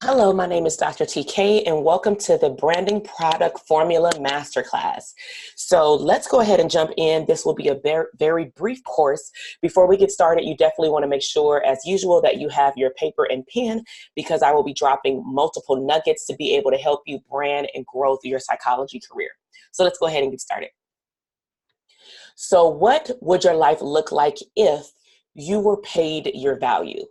Hello, my name is Dr. TK, and welcome to the Branding Product Formula Masterclass. So let's go ahead and jump in. This will be a very brief course. Before we get started, you definitely want to make sure, as usual, that you have your paper and pen, because I will be dropping multiple nuggets to be able to help you brand and grow through your psychology career. So let's go ahead and get started. So what would your life look like if you were paid your value?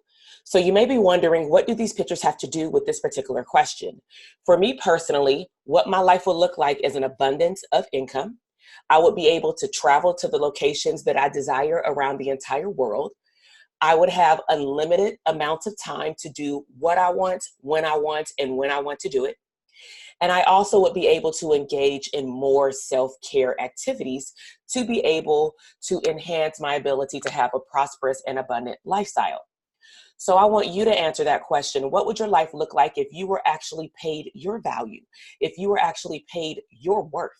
So you may be wondering, what do these pictures have to do with this particular question? For me personally, what my life would look like is an abundance of income. I would be able to travel to the locations that I desire around the entire world. I would have unlimited amounts of time to do what I want, and when I want to do it. And I also would be able to engage in more self-care activities to be able to enhance my ability to have a prosperous and abundant lifestyle. So I want you to answer that question. What would your life look like if you were actually paid your value, if you were actually paid your worth?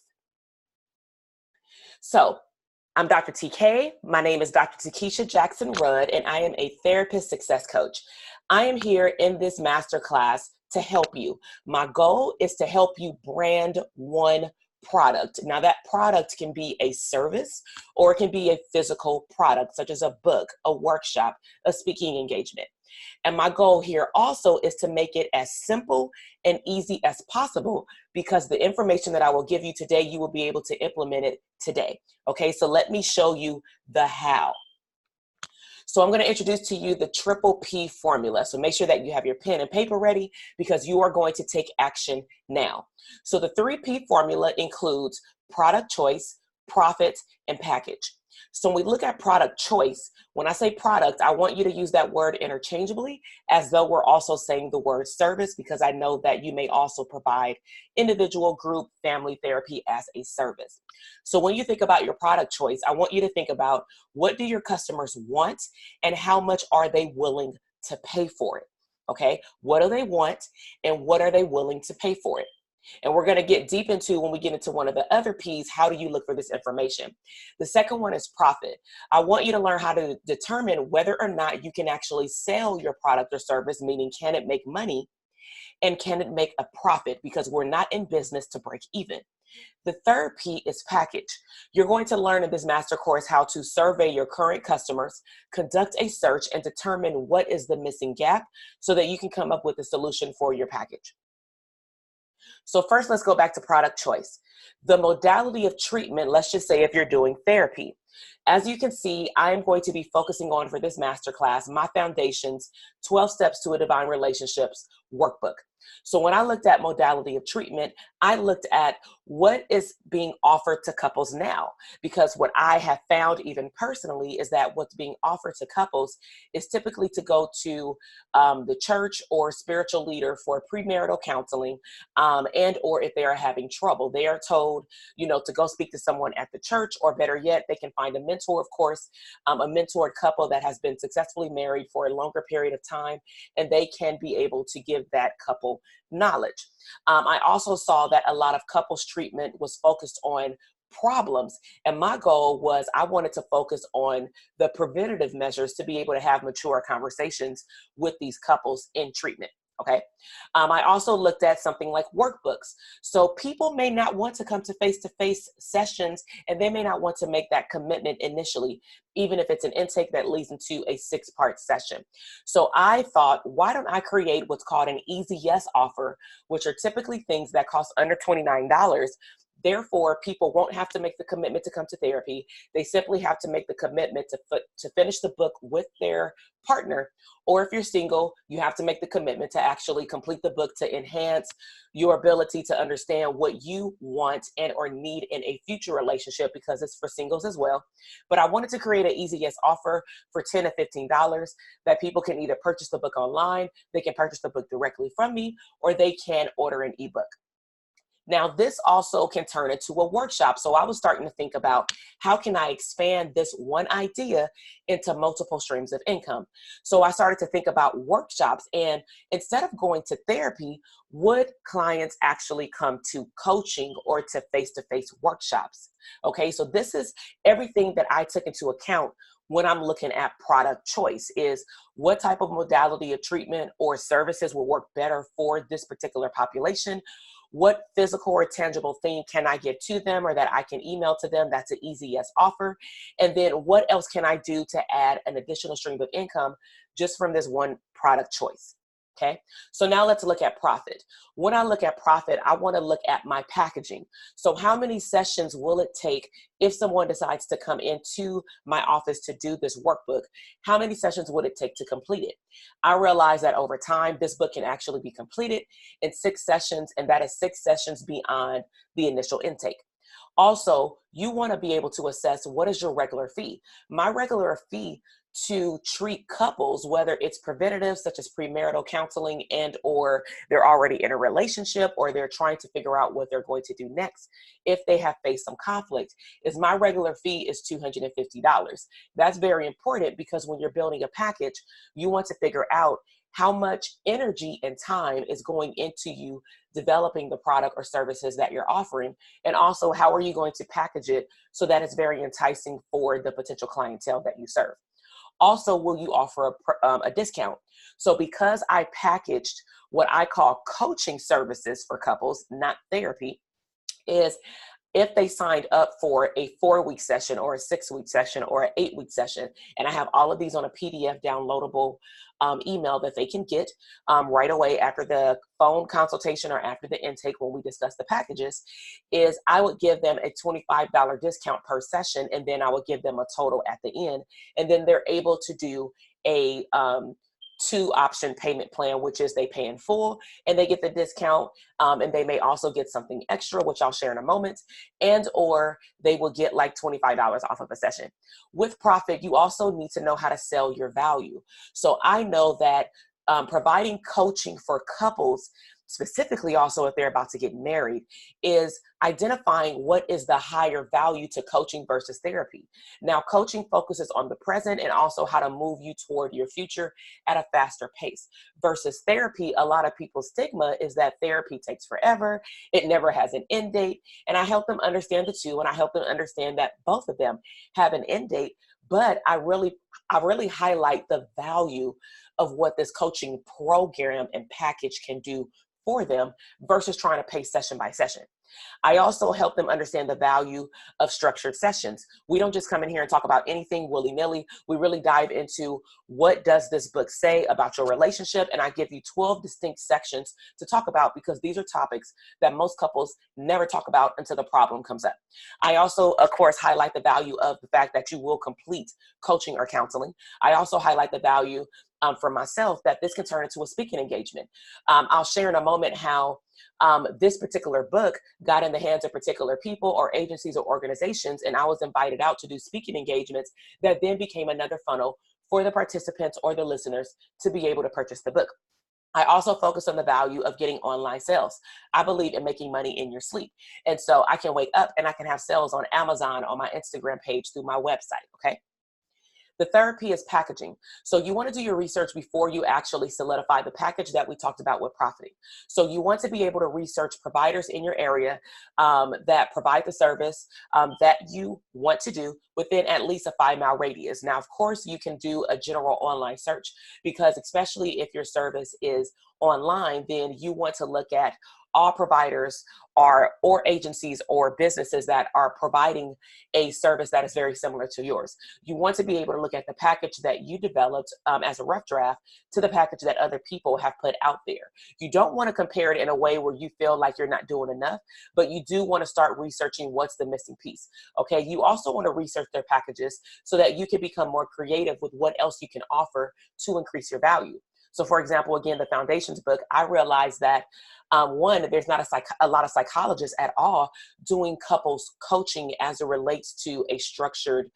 So I'm Dr. TK. My name is Dr. Takesha Jackson Rudd, and I am a therapist success coach. I am here in this masterclass to help you. My goal is to help you brand one product. Now, that product can be a service or it can be a physical product, such as a book, a workshop, a speaking engagement. And my goal here also is to make it as simple and easy as possible, because the information that I will give you today, you will be able to implement it today. Okay, so let me show you the how. So I'm going to introduce to you the triple P formula. So make sure that you have your pen and paper ready, because you are going to take action now. So the 3P formula includes product choice, profit, and package. So when we look at product choice, when I say product, I want you to use that word interchangeably, as though we're also saying the word service, because I know that you may also provide individual, group, family therapy as a service. So when you think about your product choice, I want you to think about, what do your customers want and how much are they willing to pay for it? Okay, what do they want and what are they willing to pay for it? And we're going to get deep into, when we get into one of the other P's, how do you look for this information? The second one is profit. I want you to learn how to determine whether or not you can actually sell your product or service, meaning can it make money and can it make a profit, because we're not in business to break even. The third P is package. You're going to learn in this master course how to survey your current customers, conduct a search, and determine what is the missing gap so that you can come up with a solution for your package. So first, let's go back to product choice. The modality of treatment, let's just say if you're doing therapy. As you can see, I am going to be focusing on, for this masterclass, my foundations, 12 Steps to a Divine Relationships workbook. So when I looked at modality of treatment, I looked at what is being offered to couples now, because what I have found, even personally, is that what's being offered to couples is typically to go to the church or spiritual leader for premarital counseling, and or if they are having trouble, they are told, to go speak to someone at the church, or better yet, they can find a mentor, of course, a mentored couple that has been successfully married for a longer period of time, and they can be able to give that couple knowledge. I also saw that a lot of couples treatment was focused on problems, and my goal was, I wanted to focus on the preventative measures to be able to have mature conversations with these couples in treatment. Okay. I also looked at something like workbooks. So people may not want to come to face-to-face sessions, and they may not want to make that commitment initially, even if it's an intake that leads into a 6-part session. So I thought, why don't I create what's called an easy yes offer, which are typically things that cost under $29. Therefore, people won't have to make the commitment to come to therapy. They simply have to make the commitment to finish the book with their partner. Or if you're single, you have to make the commitment to actually complete the book to enhance your ability to understand what you want and or need in a future relationship, because it's for singles as well. But I wanted to create an easy yes offer for $10 to $15 that people can either purchase the book online, they can purchase the book directly from me, or they can order an ebook. Now, this also can turn into a workshop. So I was starting to think about, how can I expand this one idea into multiple streams of income? So I started to think about workshops, and instead of going to therapy, would clients actually come to coaching or to face-to-face workshops? Okay, so this is everything that I took into account when I'm looking at product choice is what type of modality of treatment or services will work better for this particular population. What physical or tangible thing can I give to them or that I can email to them that's an easy yes offer? And then what else can I do to add an additional stream of income just from this one product choice? Okay, so now let's look at profit. When I look at profit, I want to look at my packaging. So how many sessions will it take if someone decides to come into my office to do this workbook? How many sessions would it take to complete it? I realize that over time, this book can actually be completed in 6 sessions, and that is 6 sessions beyond the initial intake. Also, you want to be able to assess what is your regular fee. My regular fee to treat couples, whether it's preventative, such as premarital counseling, and or they're already in a relationship, or they're trying to figure out what they're going to do next if they have faced some conflict, is my regular fee is $250. That's very important because when you're building a package, you want to figure out how much energy and time is going into you developing the product or services that you're offering, and also how are you going to package it so that it's very enticing for the potential clientele that you serve. Also, will you offer a discount? So because I packaged what I call coaching services for couples, not therapy, is if they signed up for a 4-week session or a 6-week session or an 8-week session, and I have all of these on a PDF downloadable email that they can get right away after the phone consultation or after the intake when we discuss the packages, is I would give them a $25 discount per session, and then I would give them a total at the end, and then they're able to do a 2-option payment plan, which is they pay in full and they get the discount, and they may also get something extra, which I'll share in a moment, and or they will get like $25 off of a session. With profit, you also need to know how to sell your value. So I know that providing coaching for couples, specifically also if they're about to get married, is identifying what is the higher value to coaching versus therapy. Now, coaching focuses on the present and also how to move you toward your future at a faster pace. Versus therapy, a lot of people's stigma is that therapy takes forever, it never has an end date, and I help them understand the two, and I help them understand that both of them have an end date, but I really highlight the value of what this coaching program and package can do for them versus trying to pay session by session. I also help them understand the value of structured sessions. We don't just come in here and talk about anything willy-nilly. We really dive into what does this book say about your relationship, and I give you 12 distinct sections to talk about because these are topics that most couples never talk about until the problem comes up. I also, of course, highlight the value of the fact that you will complete coaching or counseling. I also highlight the value for myself that this can turn into a speaking engagement. I'll share in a moment how this particular book got in the hands of particular people or agencies or organizations, and I was invited out to do speaking engagements that then became another funnel for the participants or the listeners to be able to purchase the book. I also focus on the value of getting online sales. I believe in making money in your sleep. And so I can wake up and I can have sales on Amazon, on my Instagram page, through my website, okay? The third P is packaging. So you want to do your research before you actually solidify the package that we talked about with profiting. So you want to be able to research providers in your area that provide the service that you want to do within at least a 5-mile radius. Now, of course, you can do a general online search because especially if your service is online, then you want to look at all providers or agencies or businesses that are providing a service that is very similar to yours. You want to be able to look at the package that you developed as a rough draft to the package that other people have put out there. You don't want to compare it in a way where you feel like you're not doing enough, but you do want to start researching what's the missing piece. Okay, you also want to research their packages so that you can become more creative with what else you can offer to increase your value. So for example, again, the Foundations book, I realized that one, there's not a lot of psychologists at all doing couples coaching as it relates to a structured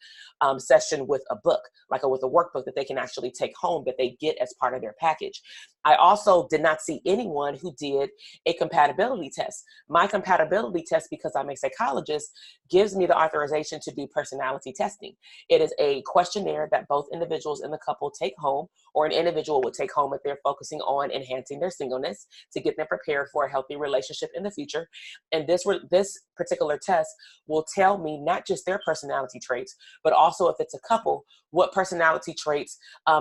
session with a book, like with a workbook that they can actually take home that they get as part of their package. I also did not see anyone who did a compatibility test. My compatibility test, because I'm a psychologist, gives me the authorization to do personality testing. It is a questionnaire that both individuals in the couple take home, or an individual would take home moment, they're focusing on enhancing their singleness to get them prepared for a healthy relationship in the future. And this particular test will tell me not just their personality traits, but also if it's a couple, what personality traits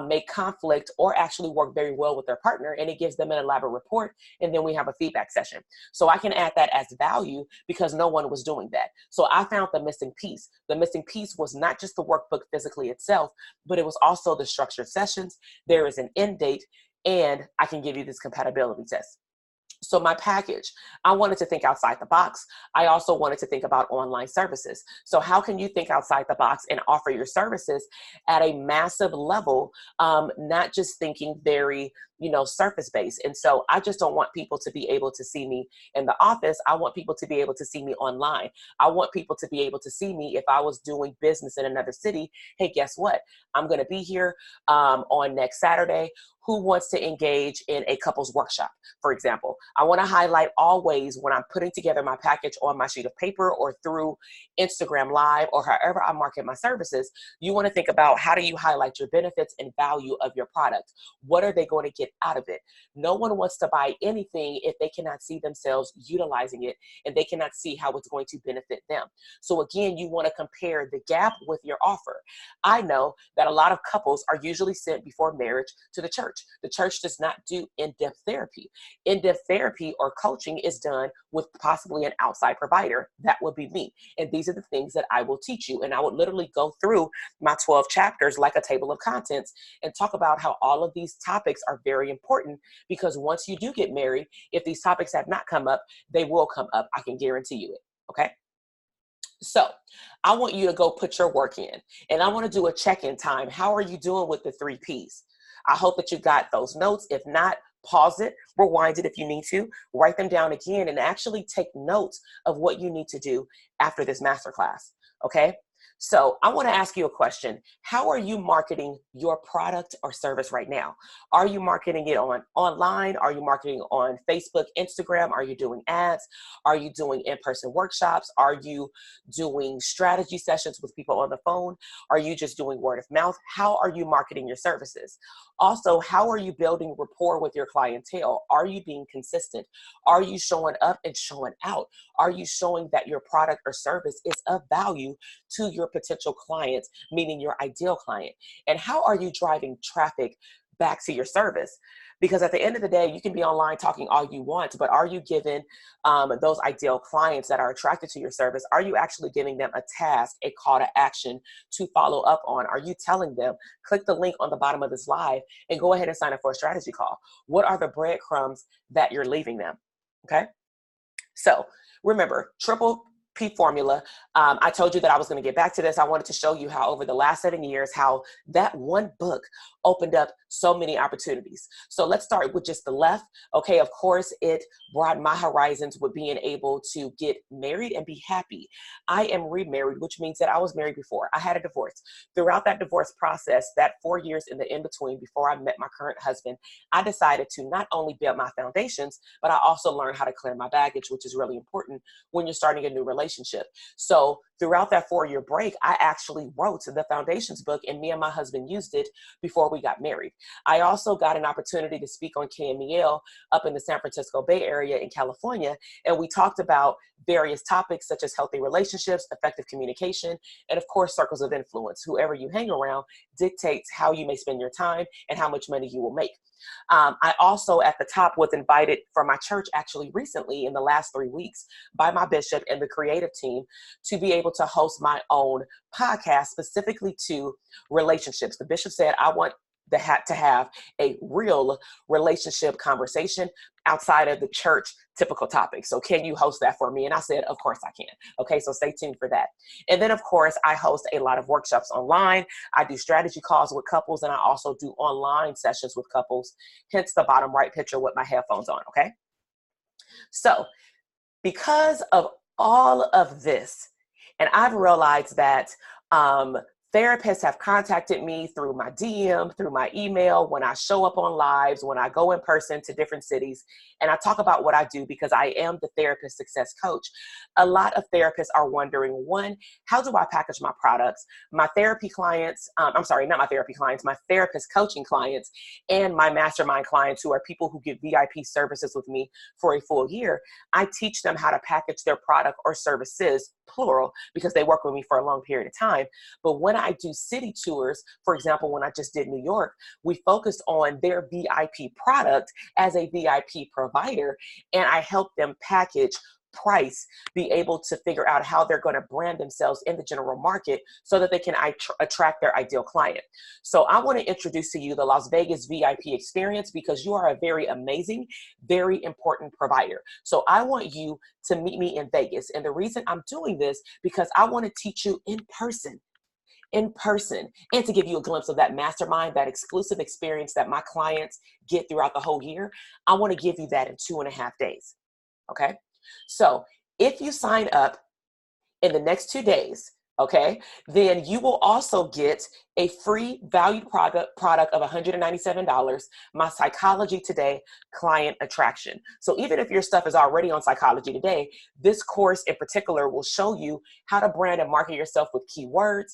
may conflict or actually work very well with their partner. And it gives them an elaborate report. And then we have a feedback session. So I can add that as value because no one was doing that. So I found the missing piece. The missing piece was not just the workbook physically itself, but it was also the structured sessions. There is an end date, and I can give you this compatibility test. So my package, I wanted to think outside the box. I also wanted to think about online services. So how can you think outside the box and offer your services at a massive level, not just thinking very, surface based. And so I just don't want people to be able to see me in the office. I want people to be able to see me online. I want people to be able to see me if I was doing business in another city. Hey, guess what? I'm going to be here on next Saturday. Who wants to engage in a couples workshop, for example? I want to highlight always when I'm putting together my package on my sheet of paper or through Instagram Live or however I market my services, you want to think about how do you highlight your benefits and value of your product? What are they going to get out of it? No one wants to buy anything if they cannot see themselves utilizing it and they cannot see how it's going to benefit them. So again, you want to compare the gap with your offer. I know that a lot of couples are usually sent before marriage to the church. The church does not do in-depth therapy. In-depth therapy or coaching is done with possibly an outside provider. That would be me. And these are the things that I will teach you. And I would literally go through my 12 chapters like a table of contents and talk about how all of these topics are very important because once you do get married, if these topics have not come up, they will come up. I can guarantee you it. Okay? So I want you to go put your work in and I want to do a check-in time. How are you doing with the 3 Ps? I hope that you got those notes. If not, pause it, rewind it if you need to, write them down again, and actually take notes of what you need to do after this masterclass, okay? So I want to ask you a question. How are you marketing your product or service right now? Are you marketing it online? Are you marketing on Facebook, Instagram? Are you doing ads? Are you doing in-person workshops? Are you doing strategy sessions with people on the phone? Are you just doing word of mouth? How are you marketing your services? Also, how are you building rapport with your clientele? Are you being consistent? Are you showing up and showing out? Are you showing that your product or service is of value to your potential clients, meaning your ideal client? And how are you driving traffic back to your service? Because at the end of the day, you can be online talking all you want, but are you giving those ideal clients that are attracted to your service, are you actually giving them a task, a call to action to follow up on? Are you telling them, click the link on the bottom of this live and go ahead and sign up for a strategy call? What are the breadcrumbs that you're leaving them? Okay. So remember, triple P formula. I told you that I was going to get back to this. I wanted to show you how over the last 7 years, how that one book opened up so many opportunities. So let's start with just the left. Okay, of course, it broadened my horizons with being able to get married and be happy. I am remarried, which means that I was married before. I had a divorce. Throughout that divorce process, that 4 years in the in-between before I met my current husband, I decided to not only build my foundations, but I also learned how to clear my baggage, which is really important when you're starting a new relationship. So throughout that 4-year break, I actually wrote the foundations book and me and my husband used it before we got married. I also got an opportunity to speak on KMEL up in the San Francisco Bay Area in California. And we talked about various topics such as healthy relationships, effective communication, and of course, circles of influence. Whoever you hang around dictates how you may spend your time and how much money you will make. I also at the top was invited from my church actually recently in the last 3 weeks by my bishop and the creative team to be able to host my own podcast specifically to relationships. The bishop said, I want to have a real relationship conversation outside of the church typical topics. So can you host that for me? And I said, of course I can. Okay, so stay tuned for that. And then of course, I host a lot of workshops online. I do strategy calls with couples and I also do online sessions with couples, hence the bottom right picture with my headphones on, okay? So because of all of this, and I've realized that therapists have contacted me through my DM, through my email, when I show up on lives, when I go in person to different cities, and I talk about what I do because I am the therapist success coach. A lot of therapists are wondering, one, how do I package my products? My therapy clients, I'm sorry, not my therapy clients, my therapist coaching clients, and my mastermind clients, who are people who get VIP services with me for a full year. I teach them how to package their product or services, plural, because they work with me for a long period of time. But when I do city tours, for example, when I just did New York, we focused on their VIP product as a VIP provider, and I help them package, price, be able to figure out how they're going to brand themselves in the general market so that they can attract their ideal client. So I want to introduce to you the Las Vegas VIP experience, because you are a very amazing, very important provider. So I want you to meet me in Vegas. And the reason I'm doing this, because I want to teach you in person, and to give you a glimpse of that mastermind, that exclusive experience that my clients get throughout the whole year. I want to give you that in 2.5 days. Okay. So if you sign up in the next 2 days, okay, then you will also get a free valued product of $197, my Psychology Today client attraction. So even if your stuff is already on Psychology Today, this course in particular will show you how to brand and market yourself with keywords,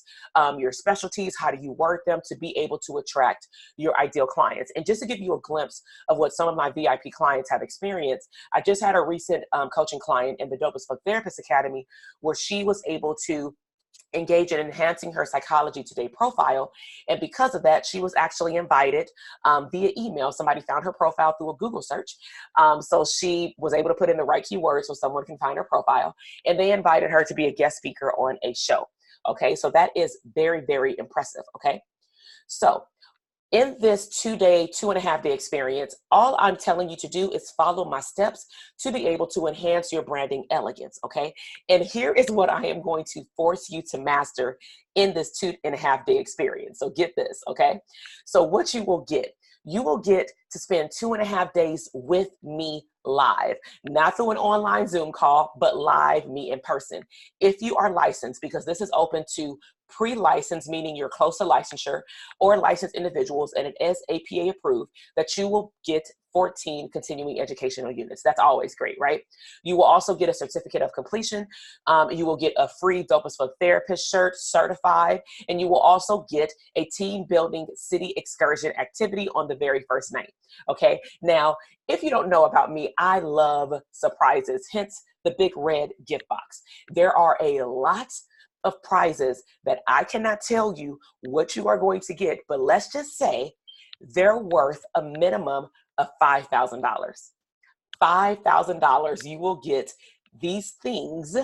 your specialties, how do you word them to be able to attract your ideal clients. And just to give you a glimpse of what some of my VIP clients have experienced, I just had a recent coaching client in the Dope as Fuck Therapist Academy, where she was able to engage in enhancing her Psychology Today profile. And because of that, she was actually invited via email. Somebody found her profile through a Google search. So she was able to put in the right keywords so someone can find her profile. And they invited her to be a guest speaker on a show. Okay, so that is very, very impressive. Okay, so in this 2.5 day experience, all I'm telling you to do is follow my steps to be able to enhance your branding elegance, okay? And here is what I am going to force you to master in this 2.5 day experience. So get this, okay? So what you will get to spend 2.5 days with me live, not through an online Zoom call, but live, me in person. If you are licensed, because this is open to pre-licensed, meaning you're close to licensure, or licensed individuals, and it is APA approved, that you will get 14 continuing educational units. That's always great, right? You will also get a certificate of completion. You will get a free Dope as Fuck Therapist shirt, certified, and you will also get a team building city excursion activity on the very first night. Okay. Now, if you don't know about me, I love surprises, hence the big red gift box. There are a lot of prizes that I cannot tell you what you are going to get, but let's just say they're worth a minimum of $5,000. $5,000, you will get these things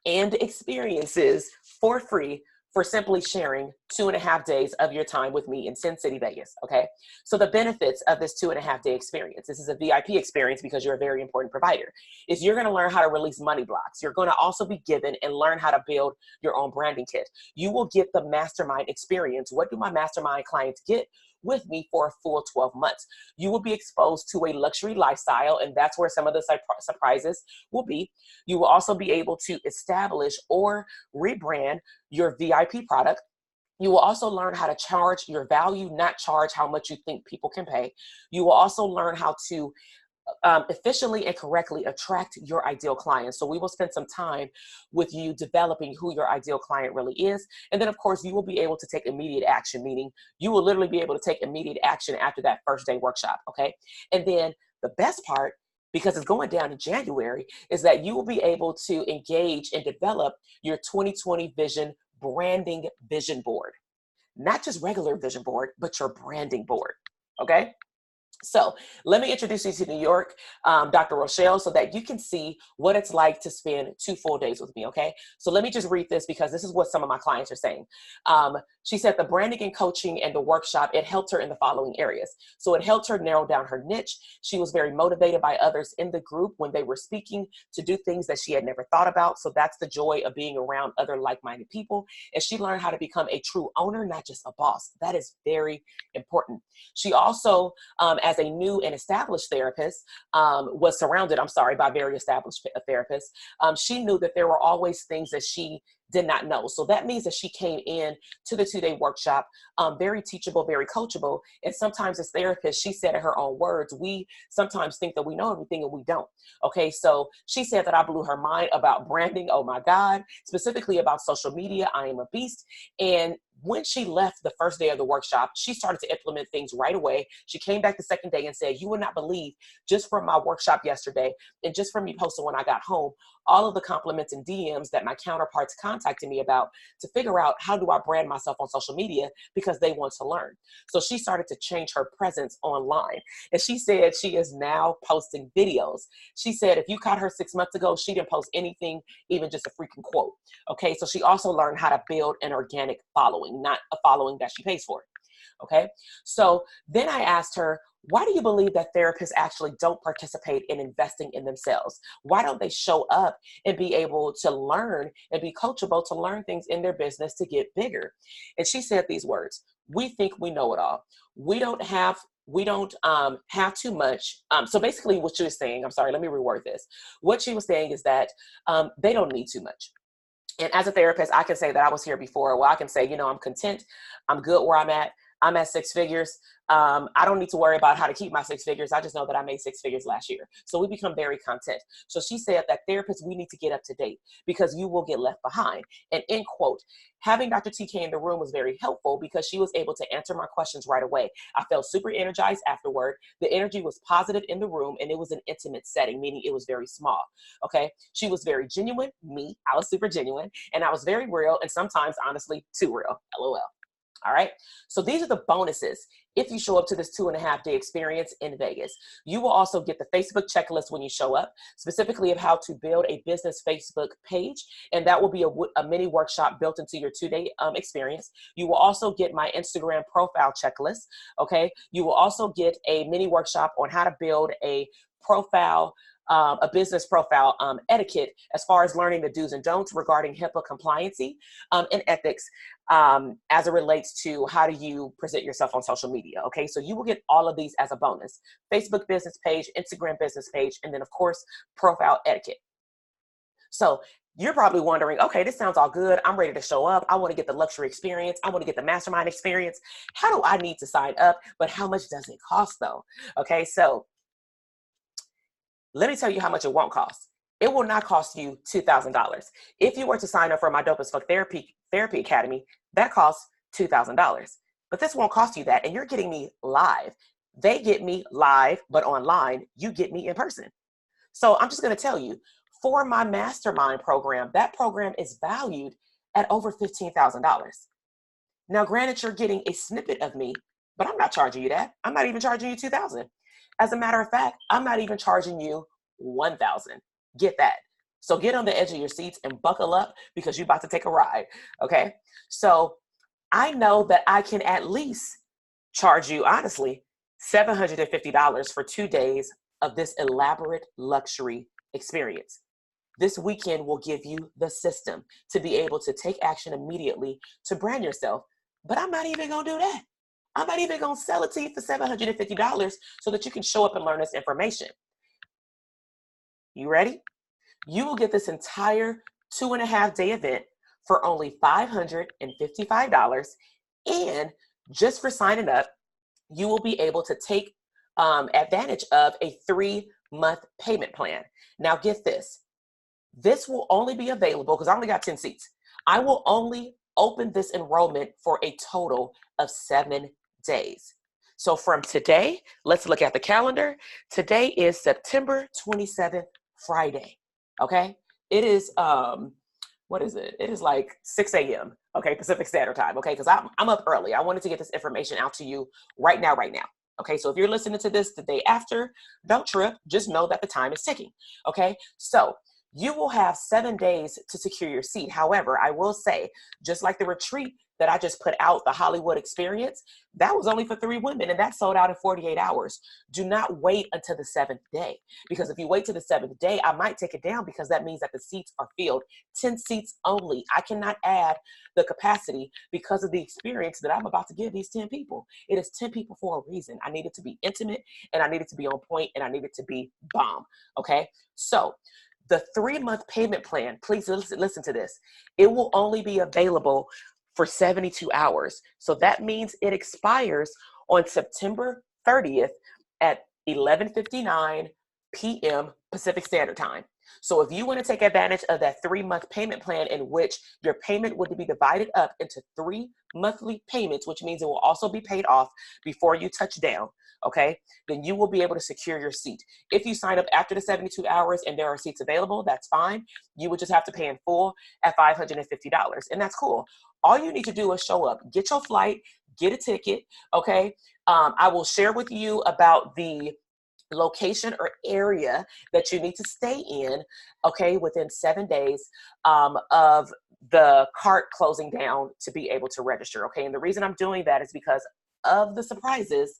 and experiences for free for simply sharing 2.5 days of your time with me in Sin City, Vegas, okay? So the benefits of this 2.5 day experience, this is a VIP experience because you're a very important provider, is you're gonna learn how to release money blocks. You're gonna also be given and learn how to build your own branding kit. You will get the Mastermind Experience. What do my mastermind clients get with me for a full 12 months? You will be exposed to a luxury lifestyle, and that's where some of the surprises will be. You will also be able to establish or rebrand your VIP product. You will also learn how to charge your value, not charge how much you think people can pay. You will also learn how to efficiently and correctly attract your ideal client. So we will spend some time with you developing who your ideal client really is. And then of course you will be able to take immediate action, meaning you will literally be able to take immediate action after that first day workshop. Okay. And then the best part, because it's going down in January, is that you will be able to engage and develop your 2020 vision branding vision board. Not just regular vision board, but your branding board. Okay. So let me introduce you to New York, Dr. Rochelle, so that you can see what it's like to spend 2 full days with me, okay? So let me just read this because this is what some of my clients are saying. She said the branding and coaching and the workshop, it helped her in the following areas. So it helped her narrow down her niche. She was very motivated by others in the group when they were speaking to do things that she had never thought about. So that's the joy of being around other like-minded people. And she learned how to become a true owner, not just a boss. That is very important. She also, as a new and established therapist, was surrounded, by very established therapists. She knew that there were always things that she did not know. So that means that she came in to the 2-day workshop, very teachable, very coachable. And sometimes as therapists, she said in her own words, we sometimes think that we know everything and we don't. Okay, so she said that I blew her mind about branding. Oh my God, specifically about social media. I am a beast. And when she left the first day of the workshop, she started to implement things right away. She came back the second day and said, you would not believe, just from my workshop yesterday and just from me posting when I got home, all of the compliments and DMs that my counterparts contacted me about to figure out how do I brand myself on social media because they want to learn. So she started to change her presence online. And she said she is now posting videos. She said if you caught her 6 months ago, she didn't post anything, even just a freaking quote. Okay, so she also learned how to build an organic following, not a following that she pays for. Okay, so then I asked her, why do you believe that therapists actually don't participate in investing in themselves? Why don't they show up and be able to learn and be coachable to learn things in their business to get bigger? And she said these words: we think we know it all. We don't have too much. So basically what she was saying, I'm sorry, let me reword this. What she was saying is that they don't need too much. And as a therapist, I can say that I was here before. Well, I can say, I'm content. I'm good where I'm at. I'm at 6 figures. I don't need to worry about how to keep my 6 figures. I just know that I made 6 figures last year. So we become very content. So she said that therapists, we need to get up to date because you will get left behind. And end quote, having Dr. TK in the room was very helpful because she was able to answer my questions right away. I felt super energized afterward. The energy was positive in the room and it was an intimate setting, meaning it was very small. Okay. She was very genuine. I was super genuine and I was very real and sometimes honestly too real. LOL. All right. So these are the bonuses. If you show up to this 2.5-day experience in Vegas, you will also get the Facebook checklist when you show up, specifically of how to build a business Facebook page. And that will be a mini workshop built into your 2-day experience. You will also get my Instagram profile checklist. Okay. You will also get a mini workshop on how to build a profile, a business profile etiquette, as far as learning the do's and don'ts regarding HIPAA compliancy and ethics as it relates to how do you present yourself on social media. Okay, so you will get all of these as a bonus: Facebook business page, Instagram business page, and then of course, profile etiquette. So you're probably wondering, okay, this sounds all good. I'm ready to show up. I want to get the luxury experience. I want to get the mastermind experience. How do I need to sign up? But how much does it cost though? Okay, so let me tell you how much it won't cost. It will not cost you $2,000. If you were to sign up for my Dope as Fuck Therapy Academy, that costs $2,000. But this won't cost you that, and you're getting me live. They get me live, but online, you get me in person. So I'm just going to tell you, for my mastermind program, that program is valued at over $15,000. Now, granted, you're getting a snippet of me, but I'm not charging you that. I'm not even charging you $2,000. As a matter of fact, I'm not even charging you $1,000. Get that. So get on the edge of your seats and buckle up because you're about to take a ride. Okay. So I know that I can at least charge you, honestly, $750 for 2 days of this elaborate luxury experience. This weekend will give you the system to be able to take action immediately to brand yourself. But I'm not even going to do that. I'm not even going to sell it to you for $750 so that you can show up and learn this information. You ready? You will get this entire 2.5-day event for only $555. And just for signing up, you will be able to take advantage of a 3-month payment plan. Now get this. This will only be available because I only got 10 seats. I will only open this enrollment for a total of 7 days. So from today, let's look at the calendar. Today is September 27th, Friday. Okay. It is, what is it? It is like 6 a.m. Okay. Pacific Standard Time. Okay. Cause I'm up early. I wanted to get this information out to you right now. Okay. So if you're listening to this the day after, don't trip. Just know that the time is ticking. Okay. So you will have 7 days to secure your seat. However, I will say, just like the retreat that I just put out, the Hollywood Experience, that was only for 3 women and that sold out in 48 hours. Do not wait until the 7th day, because if you wait till the 7th day, I might take it down because that means that the seats are filled. 10 seats only. I cannot add the capacity because of the experience that I'm about to give these 10 people. It is 10 people for a reason. I need it to be intimate and I need it to be on point and I need it to be bomb. Okay. So The 3-month payment plan, please listen to this. It will only be available for 72 hours. So that means it expires on September 30th at 11:59 p.m. Pacific Standard Time. So if you want to take advantage of that 3-month payment plan in which your payment would be divided up into 3 monthly payments, which means it will also be paid off before you touch down, okay, then you will be able to secure your seat. If you sign up after the 72 hours and there are seats available, that's fine. You would just have to pay in full at $550, and that's cool. All you need to do is show up, get your flight, get a ticket, okay? I will share with you about the location or area that you need to stay in, okay, within 7 days of the cart closing down to be able to register, okay? And the reason I'm doing that is because of the surprises.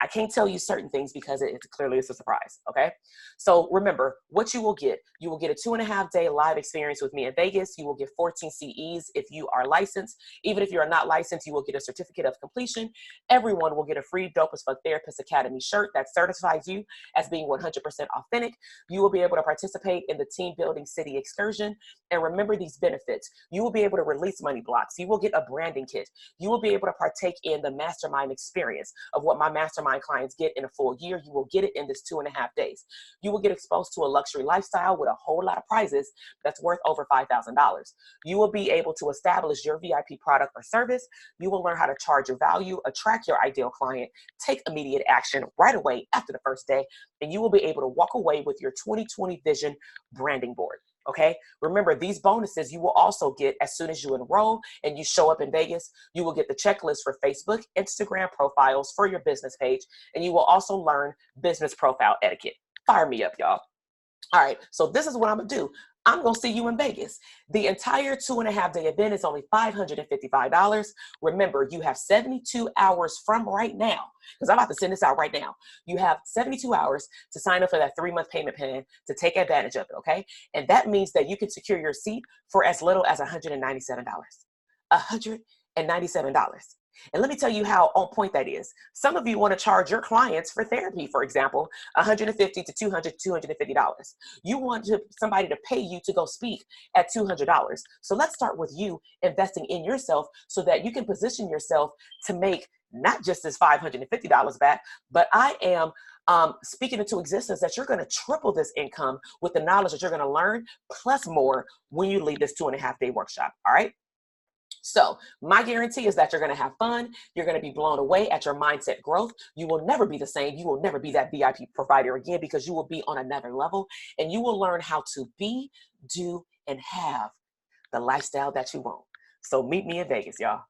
I can't tell you certain things because it's clearly a surprise, okay? So remember, what you will get a 2.5-day live experience with me in Vegas. You will get 14 CEs if you are licensed. Even if you are not licensed, you will get a certificate of completion. Everyone will get a free Dope as Fuck Therapist Academy shirt that certifies you as being 100% authentic. You will be able to participate in the team building city excursion. And remember these benefits. You will be able to release money blocks. You will get a branding kit. You will be able to partake in the Mastermind Experience of what my Mastermind clients get in a full year. You will get it in this 2.5 days. You will get exposed to a luxury lifestyle with a whole lot of prizes that's worth over $5,000. You will be able to establish your VIP product or service. You will learn how to charge your value, attract your ideal client, take immediate action right away after the first day, and you will be able to walk away with your 2020 vision branding board. Okay, remember these bonuses you will also get as soon as you enroll and you show up in Vegas. You will get the checklist for Facebook, Instagram profiles for your business page, and you will also learn business profile etiquette. Fire me up, y'all. All right, so this is what I'm gonna do. I'm gonna see you in Vegas. The entire 2.5-day event is only $555. Remember, you have 72 hours from right now, because I'm about to send this out right now. You have 72 hours to sign up for that 3-month payment plan to take advantage of it, okay? And that means that you can secure your seat for as little as $197. $197. And let me tell you how on point that is. Some of you want to charge your clients for therapy, for example, $150 to $250. You want somebody to pay you to go speak at $200. So let's start with you investing in yourself so that you can position yourself to make not just this $550 back, but I am speaking into existence that you're going to triple this income with the knowledge that you're going to learn plus more when you leave this 2.5-day workshop. All right. So my guarantee is that you're going to have fun. You're going to be blown away at your mindset growth. You will never be the same. You will never be that VIP provider again because you will be on another level and you will learn how to be, do, and have the lifestyle that you want. So meet me in Vegas, y'all.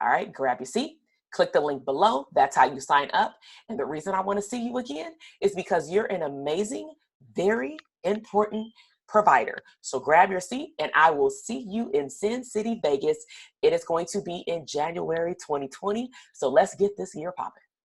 All right, grab your seat. Click the link below. That's how you sign up. And the reason I want to see you again is because you're an amazing, very important provider. So grab your seat and I will see you in Sin City, Vegas. It is going to be in January 2020. So let's get this year popping.